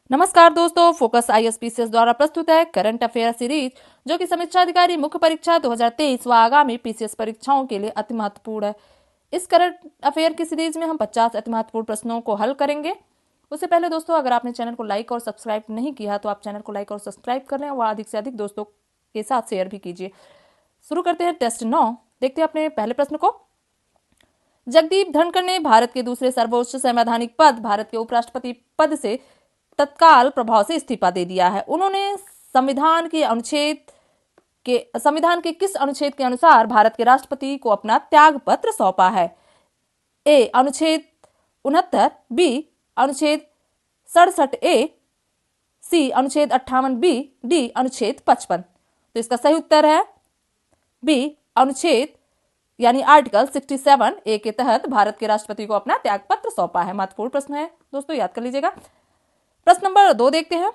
नमस्कार दोस्तों, फोकस आईएसपीसीएस द्वारा प्रस्तुत है करंट अफेयर सीरीज, जो कि समीक्षा अधिकारी मुख्य परीक्षा 2023 व आगामी पीसीएस परीक्षाओं के लिए अति महत्वपूर्ण है। इस करंट अफेयर की सीरीज में हम 50 अति महत्वपूर्ण प्रश्नों को हल करेंगे। उससे पहले दोस्तों, अगर आपने चैनल को लाइक और सब्सक्राइब नहीं किया तो आप चैनल को लाइक और सब्सक्राइब कर लें और अधिक से अधिक दोस्तों के साथ शेयर भी कीजिए। शुरू करते हैं टेस्ट 9। देखते हैं अपने पहले प्रश्न को। जगदीप धनखड़ ने भारत के दूसरे सर्वोच्च संवैधानिक पद भारत के उपराष्ट्रपति पद से तत्काल प्रभाव से इस्तीफा दे दिया है। उन्होंने संविधान के किस अनुच्छेद के अनुसार भारत के राष्ट्रपति को अपना त्याग पत्र सौंपा है? ए अनुच्छेद 69, बी अनुच्छेद 67A, सी अनुच्छेद 58B, डी अनुच्छेद 55। तो इसका सही उत्तर है बी अनुच्छेद यानी आर्टिकल 67A के तहत भारत के राष्ट्रपति को अपना त्याग पत्र सौंपा है। महत्वपूर्ण प्रश्न है दोस्तों, याद कर लीजिएगा। प्रश्न नंबर 2 देखते हैं।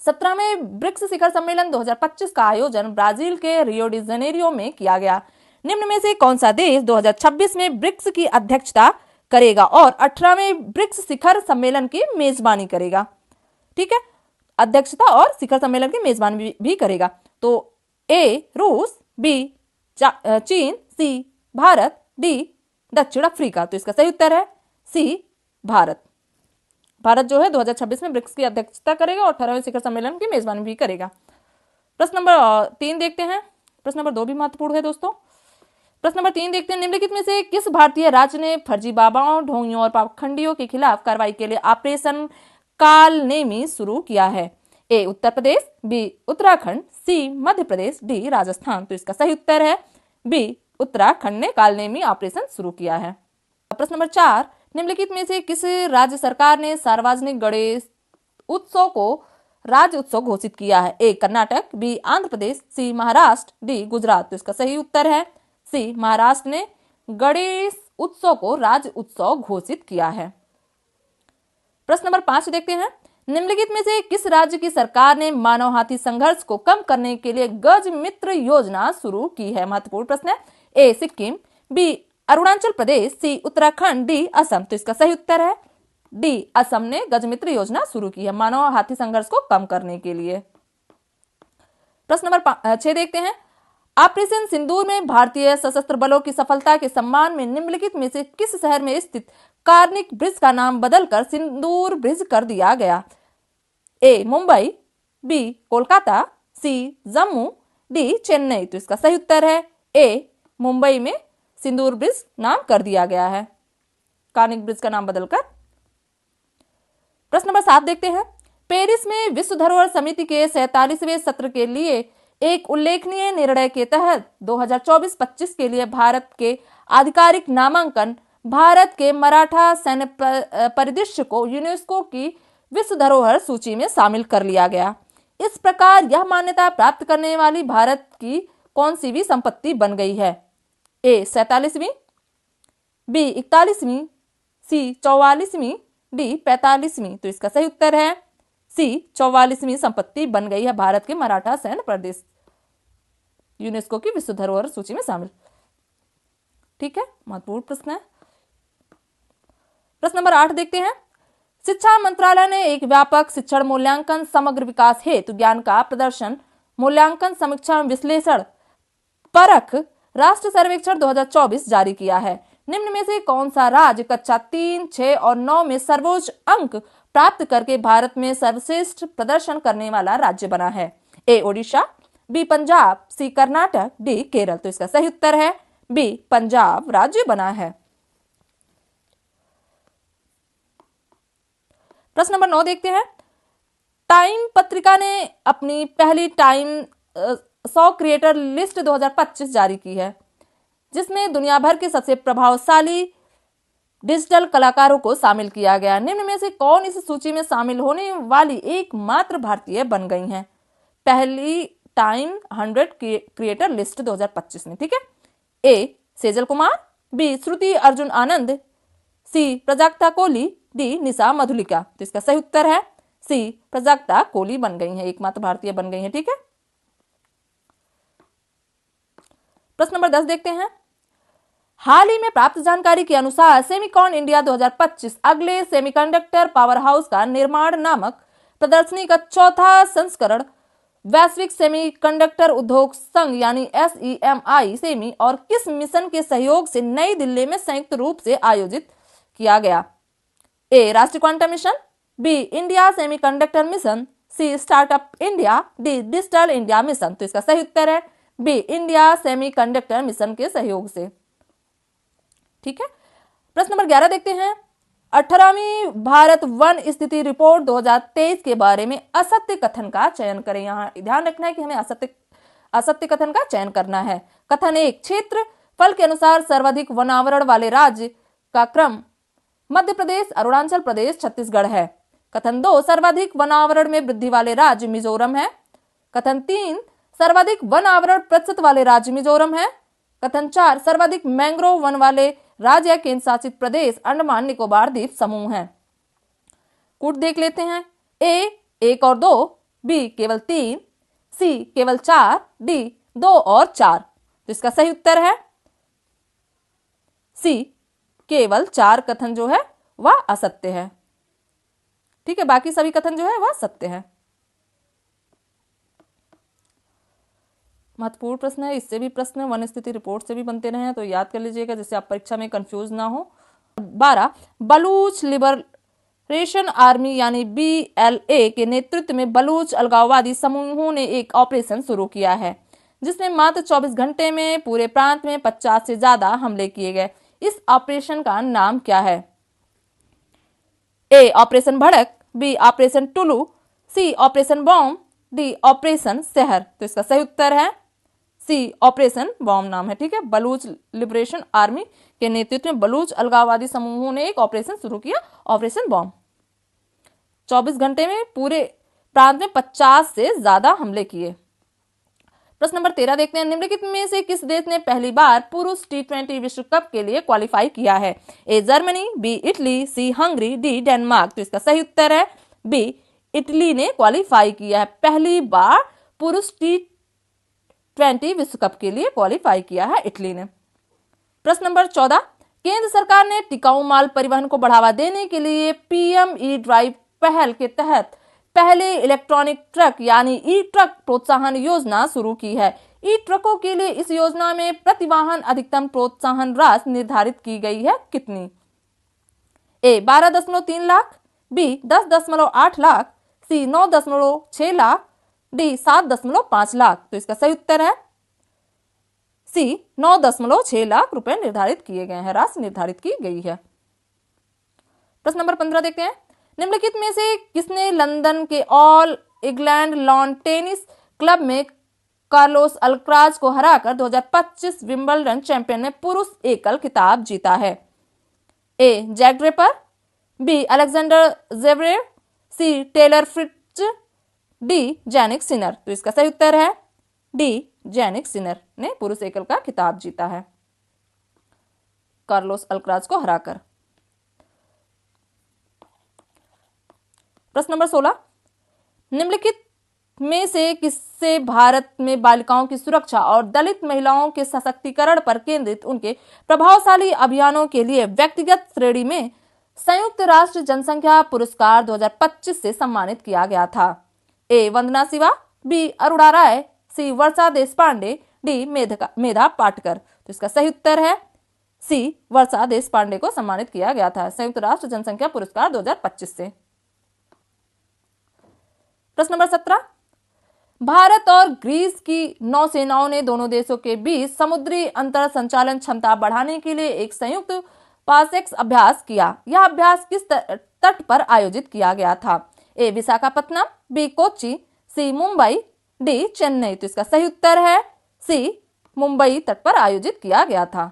17वें ब्रिक्स शिखर सम्मेलन 2025 का आयोजन ब्राजील के रियो डी जेनेरियो में किया गया। निम्न में से कौन सा देश 2026 में ब्रिक्स की अध्यक्षता करेगा और 18वें ब्रिक्स शिखर सम्मेलन की मेजबानी करेगा? ठीक है, अध्यक्षता और शिखर सम्मेलन की मेजबानी भी करेगा। तो ए रूस, बी चीन, सी भारत, डी दक्षिण अफ्रीका। तो इसका सही उत्तर है सी भारत। भारत जो है 2026 में ब्रिक्स की अध्यक्षता करेगा और 18वें शिखर सम्मेलन की मेजबानी भी करेगा। प्रश्न नंबर 3 देखते हैं। प्रश्न नंबर 2 भी महत्वपूर्ण है दोस्तों। प्रश्न नंबर 3 देखते हैं। निम्नलिखित में से किस भारतीय राज्य ने फर्जी बाबाओं, ढोंगियों और पाखंडियों के खिलाफ कार्रवाई के लिए ऑपरेशन कालनेमी शुरू किया है? ए उत्तर प्रदेश, बी उत्तराखंड, सी मध्य प्रदेश, डी राजस्थान। तो इसका सही उत्तर है बी उत्तराखंड ने कालनेमी ऑपरेशन शुरू किया है। प्रश्न नंबर 4। निम्नलिखित में से किस राज्य सरकार ने सार्वजनिक गणेश उत्सव को राज्य उत्सव घोषित किया है? ए कर्नाटक, बी आंध्र प्रदेश, सी महाराष्ट्र, डी गुजरात। तो इसका सही उत्तर है सी महाराष्ट्र ने गणेश उत्सव को राज्य उत्सव घोषित किया है। प्रश्न नंबर 5 देखते हैं। निम्नलिखित में से किस राज्य की सरकार ने मानव हाथी संघर्ष को कम करने के लिए गज मित्र योजना शुरू की है? महत्वपूर्ण प्रश्न है। ए सिक्किम, बी अरुणाचल प्रदेश, सी उत्तराखंड, डी असम। तो इसका सही उत्तर है डी असम ने गज मित्र योजना शुरू की है मानव हाथी संघर्ष को कम करने के लिए। प्रश्न नंबर 6 देखते हैं। ऑपरेशन सिंदूर में भारतीय सशस्त्र बलों की सफलता के सम्मान में निम्नलिखित में से किस शहर में स्थित कार्निक ब्रिज का नाम बदलकर सिंदूर ब्रिज कर दिया गया? ए मुंबई, बी कोलकाता, सी जम्मू, डी चेन्नई। तो इसका सही उत्तर है ए मुंबई में सिंदूर ब्रिज नाम कर दिया गया है, कार्निक ब्रिज का नाम बदलकर। प्रश्न नंबर 7 देखते हैं। पेरिस में विश्व धरोहर समिति के 47वें सत्र के लिए एक उल्लेखनीय निर्णय के तहत 2024-25 के लिए भारत के आधिकारिक नामांकन भारत के मराठा सैन्य परिदृश्य को यूनेस्को की विश्व धरोहर सूची में शामिल कर लिया गया। इस प्रकार यह मान्यता प्राप्त करने वाली भारत की कौन सी भी संपत्ति बन गई है? ए 47वीं, बी 41वीं, सी 44वीं, डी 45वीं। तो इसका सही उत्तर है सी 44वीं संपत्ति बन गई है भारत के मराठा सैन्य प्रदेश यूनेस्को की विश्व धरोहर सूची में शामिल। ठीक है, महत्वपूर्ण प्रश्न है। प्रश्न नंबर 8 देखते हैं। शिक्षा मंत्रालय ने एक व्यापक शिक्षण मूल्यांकन समग्र विकास हेतु ज्ञान का प्रदर्शन मूल्यांकन समीक्षा विश्लेषण परख राष्ट्र सर्वेक्षण 2024 जारी किया है। निम्न में से कौन सा राज्य कक्षा 3, 6 और 9 में सर्वोच्च अंक प्राप्त करके भारत में सर्वश्रेष्ठ प्रदर्शन करने वाला राज्य बना है? ए ओडिशा, बी पंजाब, सी कर्नाटक, डी केरल। तो इसका सही उत्तर है बी पंजाब राज्य बना है। प्रश्न नंबर 9 देखते हैं। टाइम पत्रिका ने अपनी पहली टाइम 100 क्रिएटर लिस्ट 2025 जारी की है, जिसमें दुनिया भर के सबसे प्रभावशाली डिजिटल कलाकारों को शामिल किया गया। निम्न में से कौन इस सूची में शामिल होने वाली एकमात्र भारतीय बन गई हैं पहली टाइम 100 क्रिएटर लिस्ट 2025 में? ठीक है, ए सेजल कुमार, बी श्रुति अर्जुन आनंद, सी प्राजक्ता कोली, डी निशा मधुलिका। तो इसका सही उत्तर है सी प्राजक्ता कोली बन गई हैं, एकमात्र भारतीय बन गई हैं। ठीक है, प्रश्न नंबर 10 देखते हैं। हाल ही में प्राप्त जानकारी के अनुसार सेमिकॉन इंडिया 2025 अगले सेमीकंडक्टर पावर हाउस का निर्माण नामक प्रदर्शनी का चौथा संस्करण वैश्विक सेमीकंडक्टर उद्योग संघ यानी SEMI सेमी और किस मिशन के सहयोग से नई दिल्ली में संयुक्त रूप से आयोजित किया गया? ए. राष्ट्रीय quantum mission, B. India semiconductor mission, C. Startup India, D. Digital India mission. तो इसका सही उत्तर है बी. इंडिया सेमीकंडक्टर मिशन के सहयोग से। ठीक है, प्रश्न नंबर 11 देखते हैं। 18वीं भारत वन स्थिति रिपोर्ट 2023 के बारे में असत्य कथन का चयन करें। यहाँ ध्यान रखना है कि हमें असत्य कथन का चयन करना है। कथन 1, क्षेत्रफल के अनुसार सर्वाधिक वनावरण वाले राज्य का क्रम मध्य प्रदेश, अरुणाचल प्रदेश, छत्तीसगढ़ है। कथन 2, सर्वाधिक वनावरण में वृद्धि वाले राज्य मिजोरम है। कथन 3, सर्वाधिक वन आवरण प्रतिशत वाले राज्य मिजोरम है। कथन 4, सर्वाधिक मैंग्रोव वन वाले राज्य या केंद्र शासित प्रदेश अंडमान निकोबार द्वीप समूह है। कूट देख लेते हैं। ए 1 और 2, बी केवल 3, सी केवल 4, डी 2 और 4। तो इसका सही उत्तर है सी, केवल 4 कथन जो है वह असत्य है। ठीक है, बाकी सभी कथन जो है वह सत्य है। महत्वपूर्ण प्रश्न है, इससे भी प्रश्न वन स्थिति रिपोर्ट से भी बनते रहे हैं, तो याद कर लीजिएगा जिससे आप परीक्षा में कंफ्यूज ना हो। 12, बलूच लिबरेशन आर्मी यानी BLA के नेतृत्व में बलूच अलगाववादी समूहों ने एक ऑपरेशन शुरू किया है जिसमें मात्र 24 घंटे में पूरे प्रांत में 50 से ज्यादा हमले किए गए। इस ऑपरेशन का नाम क्या है? ए ऑपरेशन भड़क, बी ऑपरेशन टुलू, सी ऑपरेशन बॉम्ब, डी ऑपरेशन शहर। तो इसका सही उत्तर है सी, ऑपरेशन बॉम्ब नाम है। ठीक है, बलूच लिबरेशन आर्मी के नेतृत्व में बलूच अलगाववादी समूहों ने एक ऑपरेशन शुरू किया, ऑपरेशन बॉम्ब। 24 घंटे में पूरे प्रांत में 50 से ज्यादा हमले किए। प्रश्न नंबर 13 देखते हैं। निम्नलिखित में से किस देश ने पहली बार पुरुष T20 विश्व कप के लिए क्वालिफाई किया है? A Germany, B Italy, C Hungary, D Denmark. तो इसका सही उत्तर है बी, इटली ने क्वालिफाई किया है। पहली बार पुरुष T20 विश्व कप के लिए क्वालिफाई किया है इटली ने। प्रश्न नंबर 14, केंद्र सरकार ने टिकाऊ माल परिवहन को बढ़ावा देने के लिए PM ई ड्राइव पहल के तहत पहले इलेक्ट्रॉनिक ट्रक यानी ई ट्रक प्रोत्साहन योजना शुरू की है। ई ट्रकों के लिए इस योजना में प्रति वाहन अधिकतम प्रोत्साहन राशि निर्धारित की गई है कितनी? ए 12.3 लाख, बी 10.8 लाख, सी 9.6 लाख, डी 7.5 लाख। तो इसका सही उत्तर है सी, 9.6 लाख रुपए निर्धारित किए गए हैं, राशि निर्धारित की गई है। प्रश्न नंबर 15 देखते हैं। निम्नलिखित में से किसने लंदन के all England lawn tennis club में कार्लोस अल्कराज को हराकर 2025 विंबलडन चैंपियन में पुरुष एकल खिताब जीता है? A Jack Draper, B Alexander Zverev, C Taylor Fritz, D Jannik Sinner. तो इसका सही उत्तर है डी, जैनिक सिनर ने पुरुष एकल का खिताब जीता है कार्लोस अल्कराज को हराकर। प्रश्न नंबर 16, निम्नलिखित में से किससे भारत में बालिकाओं की सुरक्षा और दलित महिलाओं के सशक्तिकरण पर केंद्रित उनके प्रभावशाली अभियानों के लिए व्यक्तिगत श्रेणी में संयुक्त राष्ट्र जनसंख्या पुरस्कार 2025 से सम्मानित किया गया था? ए वंदना शिवा, बी अरुणा राय, सी वर्षा देशपांडे, डी मेधा पाटकर। तो इसका सही उत्तर है सी, वर्षा देशपांडे को सम्मानित किया गया था संयुक्त राष्ट्र जनसंख्या पुरस्कार 2025 से। प्रश्न नंबर 17, भारत और ग्रीस की नौसेनाओं ने दोनों देशों के बीच समुद्री अंतर संचालन क्षमता बढ़ाने के लिए एक संयुक्त पासेक्स अभ्यास किया। यह अभ्यास किस तट पर आयोजित किया गया था? ए विशाखापत्तनम, बी कोच्चि, सी मुंबई, डी चेन्नई। तो इसका सही उत्तर है सी, मुंबई तट पर आयोजित किया गया था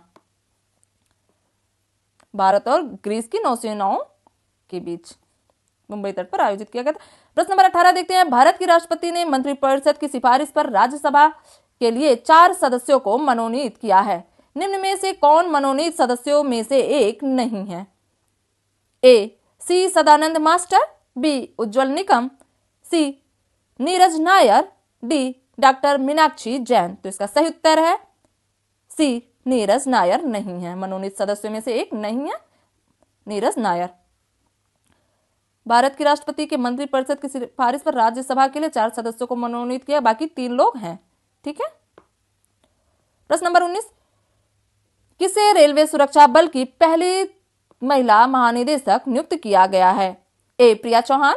भारत और ग्रीस की नौसेनाओं के बीच मुंबई तट पर आयोजित किया गया था। प्रश्न नंबर 18 देखते हैं। भारत के राष्ट्रपति ने मंत्रिपरिषद की सिफारिश पर राज्यसभा के लिए 4 सदस्यों को मनोनीत किया है। निम्न में से कौन मनोनीत सदस्यों में से एक नहीं है? ए सी सदानंद मास्टर, बी उज्जवल निकम, सी नीरज नायर, डी डॉक्टर मीनाक्षी जैन। तो इसका सही उत्तर है सी, नीरज नायर नहीं है, मनोनीत सदस्यों में से एक नहीं है नीरज नायर। भारत के राष्ट्रपति के मंत्रिपरिषद की सिफारिश पर राज्यसभा के लिए 4 सदस्यों को मनोनीत किया, बाकी 3 लोग हैं। ठीक है। प्रश्न नंबर 19, किसे रेलवे सुरक्षा बल की पहली महिला महानिदेशक नियुक्त किया गया है? ए प्रिया चौहान,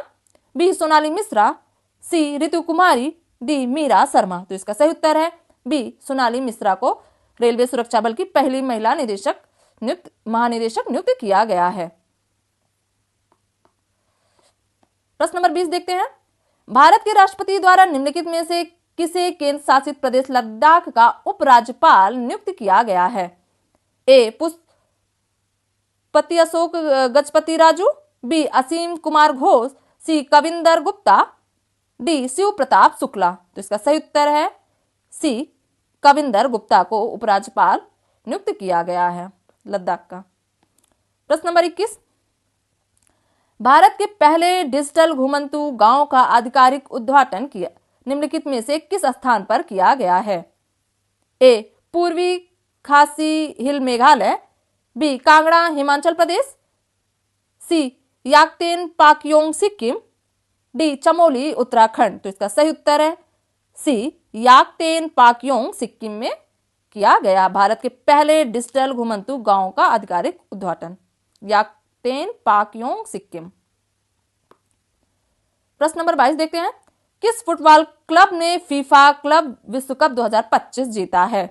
बी सोनाली मिश्रा, सी रितु कुमारी, डी मीरा शर्मा। तो इसका सही उत्तर है बी सोनाली मिश्रा को रेलवे सुरक्षा बल की पहली महिला महानिदेशक नियुक्त किया गया है। प्रश्न नंबर 20 देखते हैं, भारत के राष्ट्रपति द्वारा निम्नलिखित में से किसे केंद्र शासित प्रदेश लद्दाख का उपराज्यपाल नियुक्त किया गया है? ए पुष्पति अशोक गजपति राजू, बी असीम कुमार घोष, सी कविंदर गुप्ता, डी शिव प्रताप शुक्ला। तो इसका सही उत्तर है सी कविंदर गुप्ता को उपराज्यपाल नियुक्त किया गया है लद्दाख का। प्रश्न नंबर 21, भारत के पहले डिजिटल घुमंतू गांव का आधिकारिक उद्घाटन किया निम्नलिखित में से किस स्थान पर किया गया है? ए पूर्वी खासी हिल मेघालय, बी कांगड़ा हिमाचल प्रदेश, सी याकतेन पाक्योंग सिक्किम, डी चमोली उत्तराखंड। तो इसका सही उत्तर है सी याकतेन पाक्योंग सिक्किम में किया गया भारत के पहले डिजिटल घुमंतू गांव का आधिकारिक उद्घाटन, याकतेन पाक्योंग सिक्किम। प्रश्न नंबर 22 देखते हैं, किस फुटबॉल क्लब ने फीफा क्लब विश्व कप 2025 जीता है?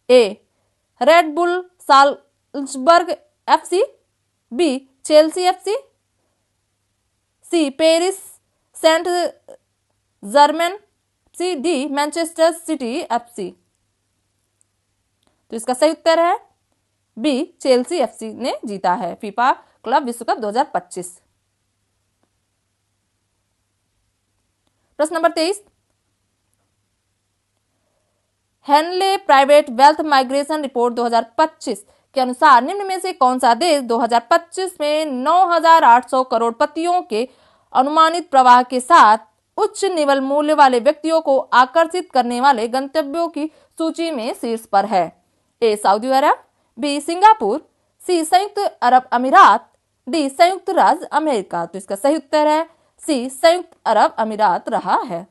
A Red Bull Salzburg FC, B Chelsea FC, C Paris Saint Germain, C D Manchester City FC. तो इसका सही उत्तर है बी चेल्सी एफसी ने जीता है फीफा क्लब विश्व कप 2025। प्रश्न नंबर 23, Henley private wealth migration report 2025 के अनुसार निम्न में से कौन सा देश 2025 में 9,800 करोड़पतियों के अनुमानित प्रवाह के साथ उच्च निवल मूल्य वाले व्यक्तियों को आकर्षित करने वाले गंतव्यों की सूची में शीर्ष पर है? ए सऊदी अरब, बी सिंगापुर, सी संयुक्त अरब अमीरात, डी संयुक्त राज्य अमेरिका। तो इसका सही उत्तर है सी संयुक्त अरब अमीरात रहा है।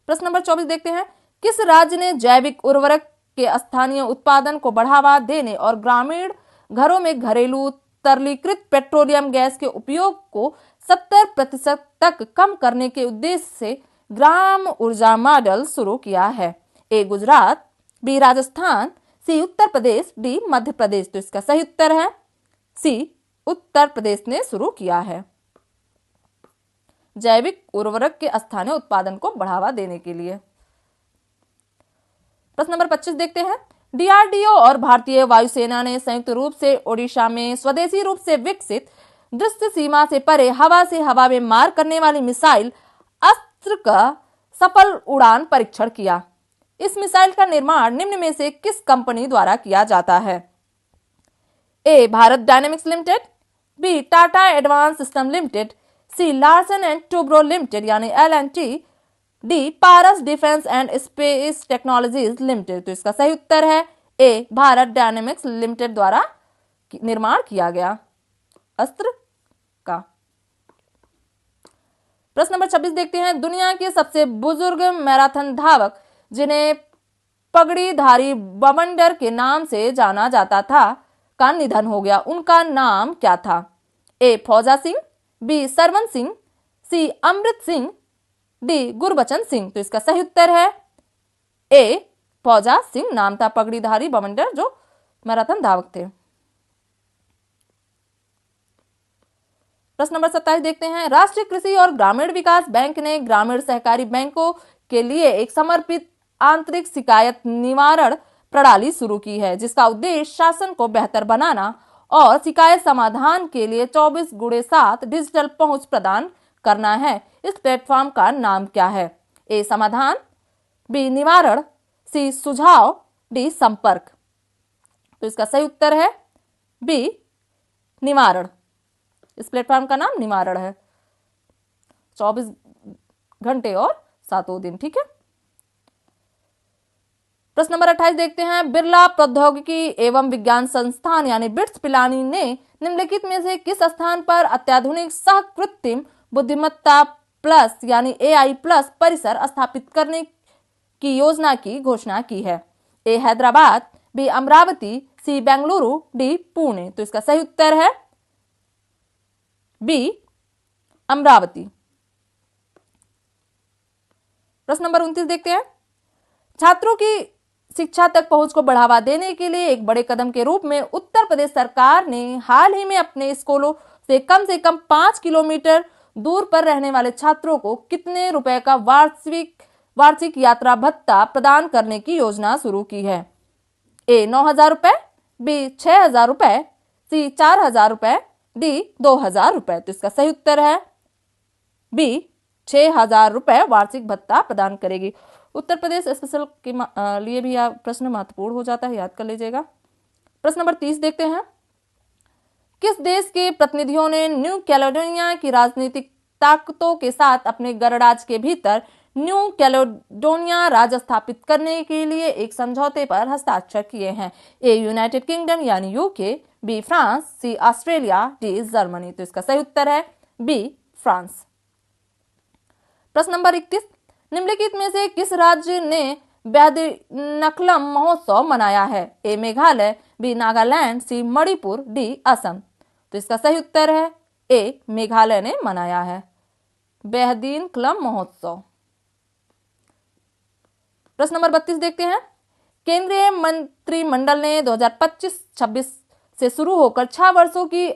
प्रश्न नंबर 24 देखते हैं, किस राज्य ने जैविक उर्वरक के स्थानीय उत्पादन को बढ़ावा देने और ग्रामीण घरों में घरेलू तरलीकृत पेट्रोलियम गैस के उपयोग को 70% तक कम करने के उद्देश्य से ग्राम ऊर्जा मॉडल शुरू किया है? ए गुजरात, बी राजस्थान, सी उत्तर प्रदेश, डी मध्य प्रदेश। तो इसका सही उत्तर है सी उत्तर प्रदेश ने शुरू किया है जैविक उर्वरक के स्थानीय उत्पादन को बढ़ावा देने के लिए। प्रश्न नंबर 25 देखते हैं, डीआरडीओ और भारतीय वायुसेना ने संयुक्त रूप से ओडिशा में स्वदेशी रूप से विकसित दृश्य सीमा से परे हवा से हवा में मार करने वाली मिसाइल अस्त्र का सफल उड़ान परीक्षण किया। इस मिसाइल का निर्माण निम्न में से किस कंपनी द्वारा किया जाता है? A Bharat dynamics limited, B Tata advance system limited, C Larsen and Toubro limited यानी L&T, D Paras defence and space technologies limited. तो इसका सही उत्तर है ए भारत डायनेमिक्स लिमिटेड द्वारा निर्माण किया गया अस्त्र का। प्रश्न नंबर 26 देखते हैं, दुनिया के सबसे बुजुर्ग मैराथन धावक जिन्हें पगड़ीधारी बवंडर के नाम से जाना जाता था का निधन हो गया, उनका नाम क्या था? ए फौजा सिंह, बी सरवन सिंह, सी अमृत सिंह, डी गुरबचन सिंह। तो इसका सही उत्तर है ए फौजा सिंह नाम था पगड़ीधारी बवंडर जो मैराथन धावक थे। प्रश्न नंबर 27 देखते हैं, राष्ट्रीय कृषि और ग्रामीण विकास बैंक ने ग्रामीण सहकारी बैंकों के लिए एक समर्पित आंतरिक शिकायत निवारण प्रणाली शुरू की है जिसका उद्देश्य शासन को बेहतर बनाना और शिकायत समाधान के लिए 24/7 डिजिटल पहुंच प्रदान करना है। इस प्लेटफॉर्म का नाम क्या है? ए समाधान, बी निवारण, सी सुझाव, डी संपर्क। तो इसका सही उत्तर है बी निवारण। इस प्लेटफॉर्म का नाम निवारण है, 24 घंटे और 7 दिन। ठीक है। प्रश्न नंबर 28 देखते हैं, बिरला प्रौद्योगिकी एवं विज्ञान संस्थान यानी बिट्स पिलानी ने निम्नलिखित में से किस स्थान पर अत्याधुनिक सह कृत्रिम बुद्धिमत्ता प्लस यानी AI प्लस परिसर स्थापित करने की योजना की घोषणा की है? ए हैदराबाद, बी अमरावती, सी बेंगलुरु, डी पुणे। तो इसका सही उत्तर है बी अमरावती। प्रश्न नंबर 29 देखते हैं, छात्रों की शिक्षा तक पहुंच को बढ़ावा देने के लिए एक बड़े कदम के रूप में उत्तर प्रदेश सरकार ने हाल ही में अपने स्कूलों से कम 5 किलोमीटर दूर पर रहने वाले छात्रों को कितने रुपए का वार्षिक यात्रा भत्ता प्रदान करने की योजना शुरू की है? ए 9,000 रुपए, बी 6,000 रुपए, सी 4,000 रुपए, डी 2,000 रुपए। तो इसका सही उत्तर है बी 6,000 रुपए वार्षिक भत्ता प्रदान करेगी। उत्तर प्रदेश स्पेशल के लिए भी यह प्रश्न महत्वपूर्ण हो जाता है, याद कर लीजिएगा। प्रश्न नंबर 30 देखते हैं, किस देश के प्रतिनिधियों ने न्यू कैलेडोनिया की राजनीतिक ताकतों के साथ अपने गणराज्य के भीतर न्यू कैलेडोनिया राज्य स्थापित करने के लिए एक समझौते पर हस्ताक्षर किए हैं? ए यूनाइटेड किंगडम यानी यूके, बी फ्रांस, सी ऑस्ट्रेलिया, डी जर्मनी। तो इसका सही उत्तर है बी फ्रांस। प्रश्न नंबर 31, निम्नलिखित में से किस राज्य ने बैद्यनाक्लम महोत्सव मनाया है? ए मेघालय, बी नागालैंड, सी मणिपुर, डी असम। तो इसका सही उत्तर है ए मेघालय ने मनाया है बैद्यनाक्लम महोत्सव। प्रश्न नंबर 32 देखते हैं, केंद्रीय मंत्रिमंडल ने 2025-26 से शुरू होकर 6 वर्षों की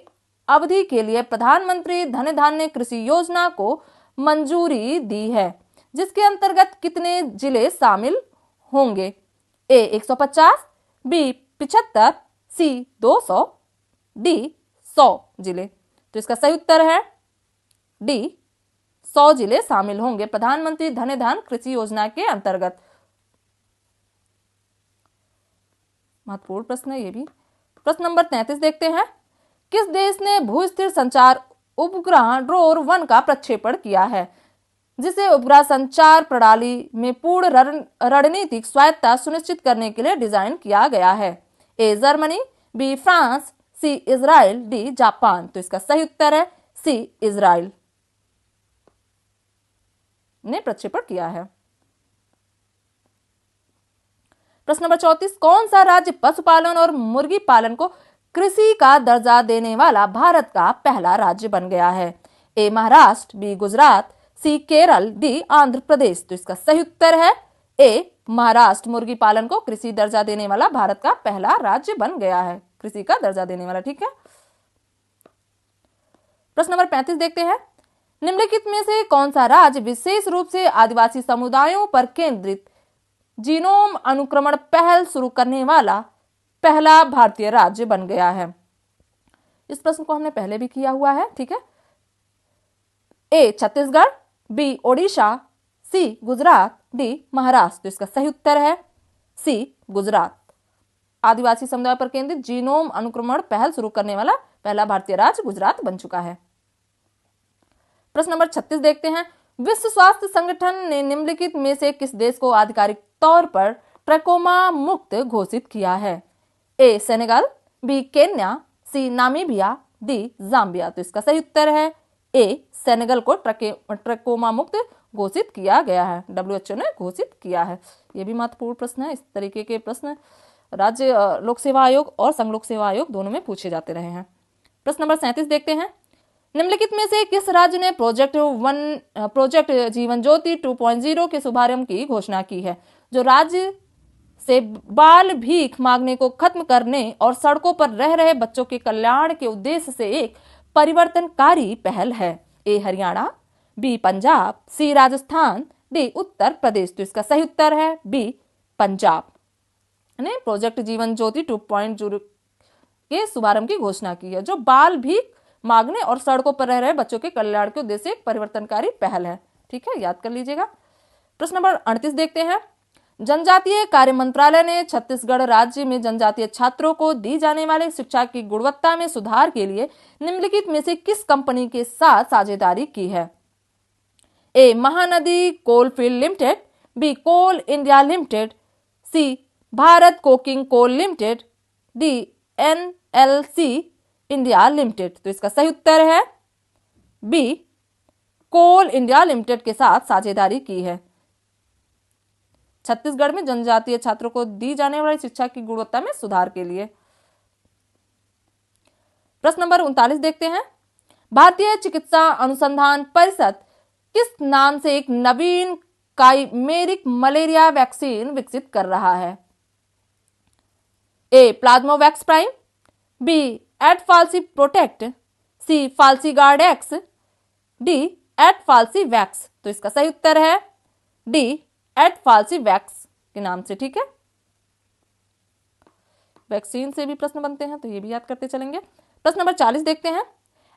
अवधि के लिए प्रधानमंत्री धन धान्य कृषि योजना को मंजूरी दी है, जिसके अंतर्गत कितने जिले शामिल होंगे? ए 150, बी 75, सी 200, डी 100 जिले। तो इसका सही उत्तर है डी 100 जिले शामिल होंगे प्रधानमंत्री धन धान्य कृषि योजना के अंतर्गत। महत्वपूर्ण प्रश्न है ये भी। प्रश्न नंबर 33 देखते हैं, किस देश ने भू-स्थिर संचार उपग्रह ड्रोन 1 का प्रक्षेपण किया है, जिसे उपग्रह संचार प्रणाली में पूर्ण रणनीतिक स्वायत्तता सुनिश्चित करने के लिए डिजाइन किया गया है? A Germany, B France, C Israel, D Japan. तो इसका सही उत्तर है सी इजराइल ने प्रक्षेपण किया है। प्रश्न नंबर 34, कौन सा राज्य पशुपालन और मुर्गी पालन को कृषि का दर्जा देने वाला भारत का पहला राज्य बन गया है? ए महाराष्ट्र, बी गुजरात, सी केरल, डी आंध्र प्रदेश। तो इसका सही उत्तर है ए महाराष्ट्र मुर्गी पालन को कृषि दर्जा देने वाला भारत का पहला राज्य बन गया है, कृषि का दर्जा देने वाला। ठीक है। प्रश्न नंबर 35 देखते हैं, निम्नलिखित में से कौन सा राज्य विशेष रूप से आदिवासी समुदायों पर केंद्रित जीनोम अनुक्रमण पहल शुरू करने वाला पहला भारतीय राज्य बन गया है? इस प्रश्न को हमने पहले भी किया हुआ है। ठीक है। ए छत्तीसगढ़, बी ओडिशा, सी गुजरात, डी महाराष्ट्र। तो इसका सही उत्तर है सी गुजरात। आदिवासी समुदाय पर केंद्रित जीनोम अनुक्रमण पहल शुरू करने वाला पहला भारतीय राज्य गुजरात बन चुका है। प्रश्न नंबर 36 देखते हैं, विश्व स्वास्थ्य संगठन ने निम्नलिखित में से किस देश को आधिकारिक तौर पर ट्रैकोमा मुक्त घोषित किया है? ए सेनेगल, बी केन्या, सी नामीबिया, डी जाम्बिया। तो इसका सही उत्तर है ए सेनेगल को ट्रैकोमा मुक्त घोषित किया गया है, WHO ने घोषित किया है। यह भी महत्वपूर्ण प्रश्न है। इस तरीके के प्रश्न राज्य लोक सेवा आयोग और संघ लोक सेवा आयोग दोनों में पूछे जाते रहे हैं। प्रश्न नंबर 37 देखते हैं, निम्नलिखित में से किस राज्य ने प्रोजेक्ट जीवन ज्योति 2.0 के शुभारंभ की घोषणा की है, जो राज्य से बाल भीख मांगने को खत्म करने और सड़कों पर रह रहे बच्चों के कल्याण के उद्देश्य से एक परिवर्तनकारी पहल है? ए हरियाणा, बी पंजाब, सी राजस्थान, डी उत्तर प्रदेश। तो इसका सही उत्तर है बी पंजाब ने प्रोजेक्ट जीवन ज्योति 2.0 के शुभारंभ की घोषणा की है, जो बाल भीख मांगने और सड़कों पर रह रहे बच्चों के कल्याण के उद्देश्य से एक परिवर्तनकारी पहल है। ठीक है, याद कर लीजिएगा। प्रश्न नंबर 38 देखते हैं, जनजातीय कार्य मंत्रालय ने छत्तीसगढ़ राज्य में जनजातीय छात्रों को दी जाने वाली शिक्षा की गुणवत्ता में सुधार के लिए निम्नलिखित में से किस कंपनी के साथ साझेदारी की है? A Mahanadi coalfield limited, B coal India limited, C Bharat coking coal limited, D NLC India limited. तो इसका सही उत्तर है बी, कोल इंडिया लिमिटेड के साथ साझेदारी की है। छत्तीसगढ़ में जनजातीय छात्रों को दी जाने वाली शिक्षा की गुणवत्ता में सुधार के लिए। प्रश्न नंबर 39 देखते हैं। भारतीय चिकित्सा अनुसंधान परिषद किस नाम से एक नवीन काइमेरिक मलेरिया वैक्सीन विकसित कर रहा है? ए प्लाज्मोवैक्स प्राइम, बी एडफाल्सी प्रोटेक्ट, सी फाल्सीगार्ड एक्स, डी एडफाल्सी वैक्स। तो इसका सही उत्तर है डी एडफाल्सी वैक्स के नाम से। ठीक है, वैक्सीन से भी प्रश्न बनते हैं तो ये भी याद करते चलेंगे। प्रश्न नंबर 40 देखते हैं।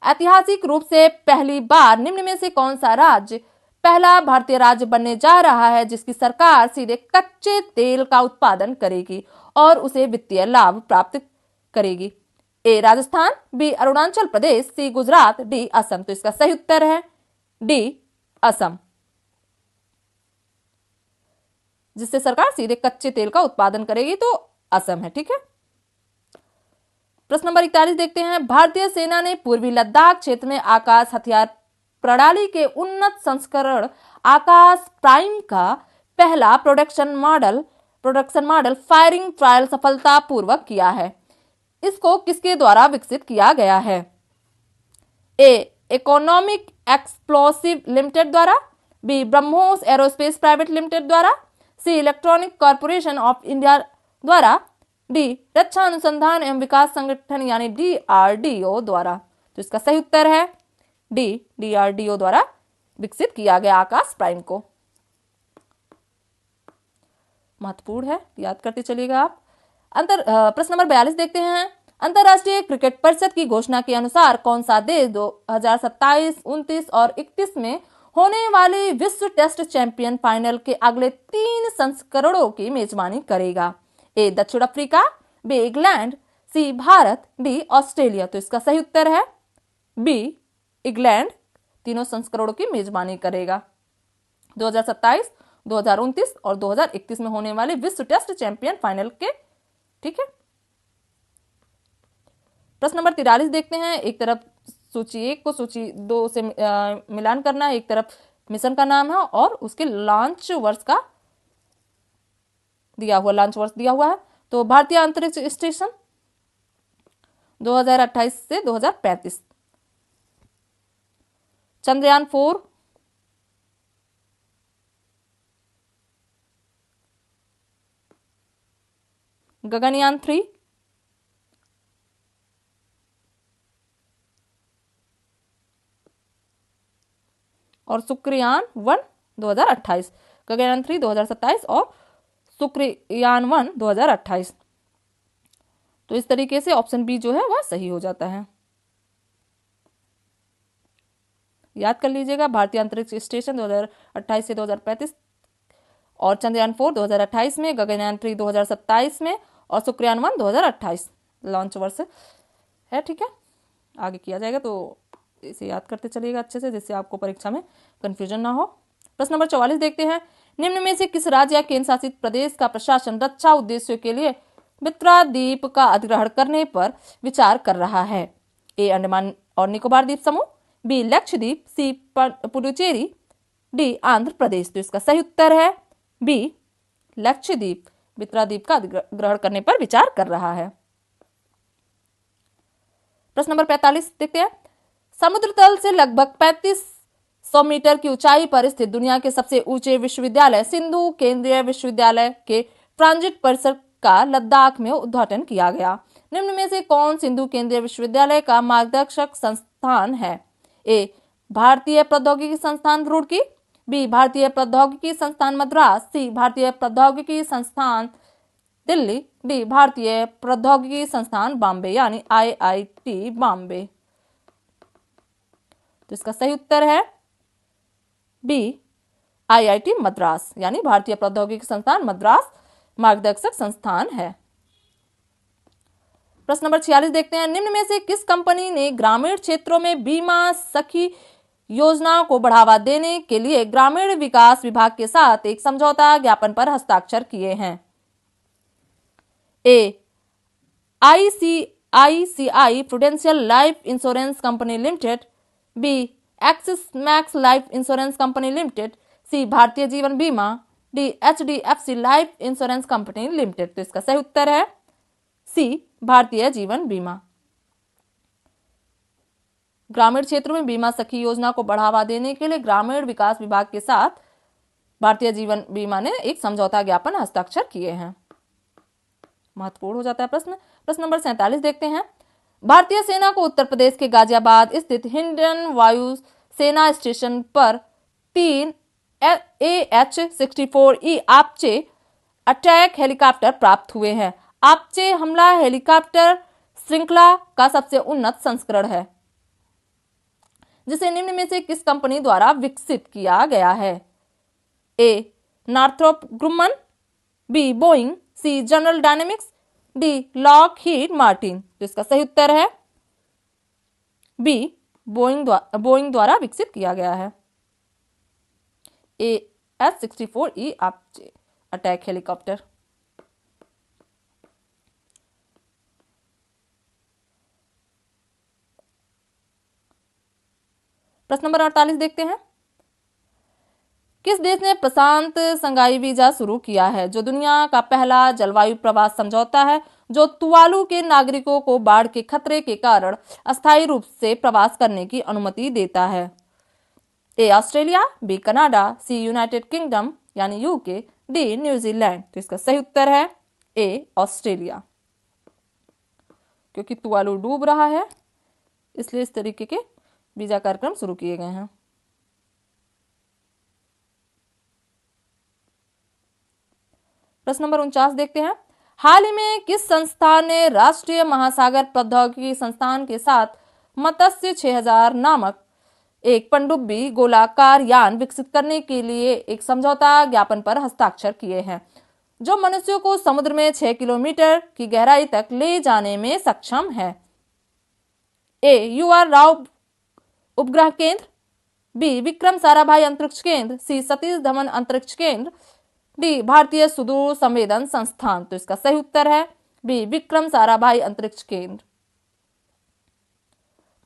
ऐतिहासिक रूप से पहली बार निम्न में से कौन सा राज्य पहला भारतीय राज्य बनने जा रहा है जिसकी सरकार सीधे कच्चे तेल का उत्पादन करेगी और उसे वित्तीय लाभ प्राप्त करेगी? ए राजस्थान, बी अरुणाचल प्रदेश, सी गुजरात, डी असम। तो इसका सही उत्तर है डी असम, जिससे सरकार सीधे कच्चे तेल का उत्पादन करेगी तो असम है। ठीक है, प्रश्न नंबर 41 देखते हैं। भारतीय सेना ने पूर्वी लद्दाख क्षेत्र में आकाश हथियार प्रणाली के उन्नत संस्करण आकाश प्राइम का पहला प्रोडक्शन मॉडल फायरिंग ट्रायल सफलतापूर्वक किया है। इसको किसके द्वारा विकसित किया गया है? ए इकोनॉमिक एक्सप्लोसिव लिमिटेड द्वारा, B BrahMos aerospace private limited द्वारा, C electronic corporation of India द्वारा, डी रक्षा अनुसंधान एवं विकास संगठन यानी DRDO द्वारा। तो इसका सही उत्तर है डी DRDO द्वारा विकसित किया गया आकाश प्राइम को। महत्वपूर्ण है, याद करते चलिएगा आप। प्रश्न नंबर 42 देखते हैं। अंतरराष्ट्रीय क्रिकेट परिषद की घोषणा के अनुसार कौन सा देश 2027, 29 और 31 में होने वाले विश्व टेस्ट चैंपियन फाइनल के अगले 3 संस्करणों की मेजबानी करेगा? ए दक्षिण अफ्रीका, बी इंग्लैंड, सी भारत, डी ऑस्ट्रेलिया। तो इसका सही उत्तर है बी इंग्लैंड तीनों संस्करणों की मेजबानी करेगा। 2027, 2029 और 2031 में होने वाले विश्व टेस्ट चैंपियन फाइनल के। ठीक है, प्रश्न नंबर 43 देखते हैं। एक तरफ सूची 1 को सूची 2 से मिलान करना है, एक तरफ मिशन का नाम है और उसके लॉन्च वर्ष का लॉन्च वर्ष दिया हुआ है। तो भारतीय अंतरिक्ष स्टेशन 2028 से 2035, चंद्रयान 4, गगनयान 3, और शुक्रयान 1 2028, गगनयान 3 2027 और शुक्रयान 1 2028। तो इस तरीके से ऑप्शन बी जो है वह सही हो जाता है। याद कर लीजिएगा, भारतीय अंतरिक्ष स्टेशन 2028 से 2035 और चंद्रयान 4 2028 में, गगनयान 3 2027 में और शुक्रयान 1 2028 लॉन्च वर्ष है। ठीक है, आगे किया जाएगा तो इसे याद करते चलिएगा अच्छे से, जिससे आपको परीक्षा में कंफ्यूजन ना हो। प्रश्न नंबर 44 देखते हैं। निम्न में से किस राज्य या केंद्र शासित प्रदेश का प्रशासन रक्षा उद्देश्यों के लिए मित्राद्वीप का अधिग्रहण करने पर विचार कर रहा है? ए अंडमान और निकोबार द्वीप समूह, बी लक्षद्वीप, सी पुडुचेरी, डी आंध्र प्रदेश। तो इसका सही उत्तर है बी लक्षद्वीप मित्राद्वीप का अधिग्रहण करने पर विचार कर रहा है। प्रश्न नंबर 45 देखते हैं। समुद्र तल से लगभग 3500 मीटर की ऊंचाई पर स्थित दुनिया के सबसे ऊंचे विश्वविद्यालय सिंधु केंद्रीय विश्वविद्यालय के ट्रांजिट परिसर का लद्दाख में उद्घाटन किया गया। निम्न में से कौन सिंधु केंद्रीय विश्वविद्यालय का मार्गदर्शक संस्थान है? ए भारतीय प्रौद्योगिकी संस्थान रुड़की, बी भारतीय प्रौद्योगिकी संस्थान मद्रास, सी भारतीय प्रौद्योगिकी संस्थान दिल्ली, डी भारतीय प्रौद्योगिकी संस्थान बॉम्बे यानी IIT बॉम्बे। तो इसका सही उत्तर है बी IIT मद्रास यानी भारतीय प्रौद्योगिकी संस्थान मद्रास मार्गदर्शक संस्थान है। प्रश्न नंबर 46 देखते हैं। निम्न में से किस कंपनी ने ग्रामीण क्षेत्रों में बीमा सखी योजनाओं को बढ़ावा देने के लिए ग्रामीण विकास विभाग के साथ एक समझौता ज्ञापन पर हस्ताक्षर किए हैं? A ICICI prudential life insurance company limited, B Axis Max life insurance company limited, C Bharatiya Jeevan Bima, D HDFC life insurance company limited. तो इसका सही उत्तर है सी भारतीय जीवन बीमा। ग्रामीण क्षेत्रों में बीमा सखी योजना को बढ़ावा देने के लिए ग्रामीण विकास विभाग के साथ भारतीय जीवन बीमा ने एक समझौता ज्ञापन हस्ताक्षर किए हैं। महत्वपूर्ण हो जाता है प्रश्न नंबर 47 देखते हैं। भारतीय सेना को उत्तर प्रदेश के गाजियाबाद स्थित हिंडन वायु सेना स्टेशन पर 3 AH-64E आपचे अटैक हेलीकॉप्टर प्राप्त हुए हैं। आपचे हमला हेलीकॉप्टर श्रृंखला का सबसे उन्नत संस्करण है, जिसे निम्न में से किस कंपनी द्वारा विकसित किया गया है? A Northrop Grumman, B Boeing, C General Dynamics, D Lockheed Martin. तो इसका सही उत्तर है बी बोइंग द्वारा विकसित किया गया है। AH-64E Apache attack helicopter. प्रश्न नंबर 48 देखते हैं। किस देश ने प्रशांत संघाई वीजा शुरू किया है, जो दुनिया का पहला जलवायु प्रवास समझौता है, जो तुवालू के नागरिकों को बाढ़ के खतरे के कारण अस्थायी रूप से प्रवास करने की अनुमति देता है? A Australia, B Canada, C United Kingdom यानी UK, डी न्यूजीलैंड। तो इसका सही उत्तर है ए ऑस्ट्रेलिया। क्योंकि तुवालू डूब रहा है इसलिए इस तरीके के वीजा कार्यक्रम शुरू किए गए हैं। प्रश्न नंबर 49 देखते हैं। हाल ही में किस संस्थान ने राष्ट्रीय महासागर प्रौद्योगिकी संस्थान के साथ मत्स्य 6000 नामक एक पनडुब्बी गोलाकार यान विकसित करने के लिए एक समझौता ज्ञापन पर हस्ताक्षर किए हैं, जो मनुष्यों को समुद्र में 6 किलोमीटर की गहराई तक ले जाने में सक्षम है? ए UR राव उपग्रह केंद्र, बी विक्रम साराभाई अंतरिक्ष केंद्र, सी सतीश धवन अंतरिक्ष केंद्र, डी भारतीय सुदूर संवेदन संस्थान। तो इसका सही उत्तर है बी विक्रम साराभाई अंतरिक्ष केंद्र।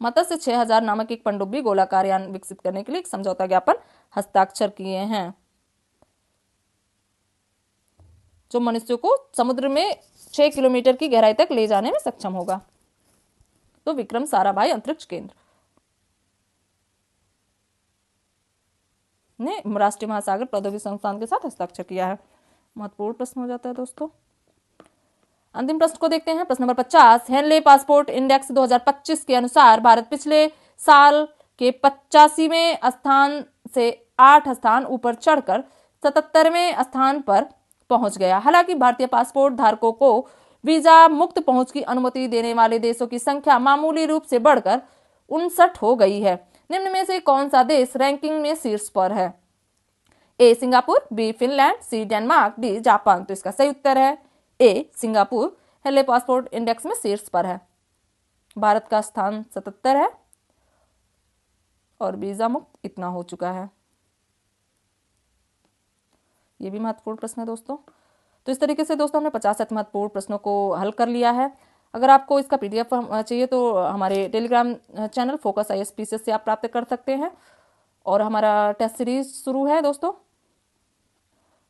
मत्स्य 6000 नामक एक पनडुब्बी गोलाकार यान विकसित करने के लिए एक समझौता ज्ञापन हस्ताक्षर किए हैं, जो मनुष्यों को समुद्र में 6 किलोमीटर की गहराई तक ले जाने में सक्षम होगा। तो विक्रम साराभाई अंतरिक्ष केंद्र ने राष्ट्रीय महासागर प्रौद्योगिकी संस्थान के साथ हस्ताक्षर किया है। महत्वपूर्ण प्रश्न हो जाता है दोस्तों। अंतिम प्रश्न को देखते हैं। प्रश्न नंबर 50। हेनले पासपोर्ट इंडेक्स 2025 के अनुसार भारत पिछले साल के 85वें स्थान से 8 स्थान ऊपर चढ़कर 77वें स्थान पर पहुंच गया। हालांकि भारतीय पासपोर्ट धारकों को वीजा मुक्त पहुंच की अनुमति देने वाले देशों की संख्या मामूली रूप से बढ़कर 59 हो गई है। निम्न में से कौन सा देश रैंकिंग में शीर्ष पर है? A Singapore, B Finland, C Denmark, D Japan. तो इसका सही उत्तर है A Singapore Henley passport index में शीर्ष पर है। भारत का स्थान 77 है और वीजा मुक्त इतना हो चुका है। ये भी महत्वपूर्ण प्रश्न है दोस्तों। तो इस तरीके से दोस्तों हमने 50 महत्वपूर्ण प्रश्नों को हल कर लिया है। अगर आपको इसका PDF चाहिए तो हमारे टेलीग्राम चैनल फोकस ISPCS से आप प्राप्त कर सकते हैं। और हमारा टेस्ट सीरीज शुरू है दोस्तों,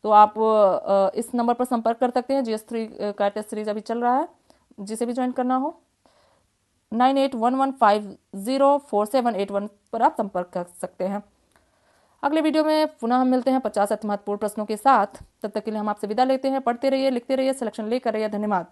तो आप इस नंबर पर संपर्क कर सकते हैं। GS3 का टेस्ट सीरीज अभी चल रहा है, जिसे भी ज्वाइन करना हो 9811504781 पर आप संपर्क कर सकते हैं। अगले वीडियो में पुनः हम मिलते हैं 50 महत्वपूर्ण प्रश्नों के साथ। तब तक के लिए हम आपसे विदा लेते हैं। पढ़ते रहिए, लिखते रहिए, सिलेक्शन लेकर रहिए। धन्यवाद।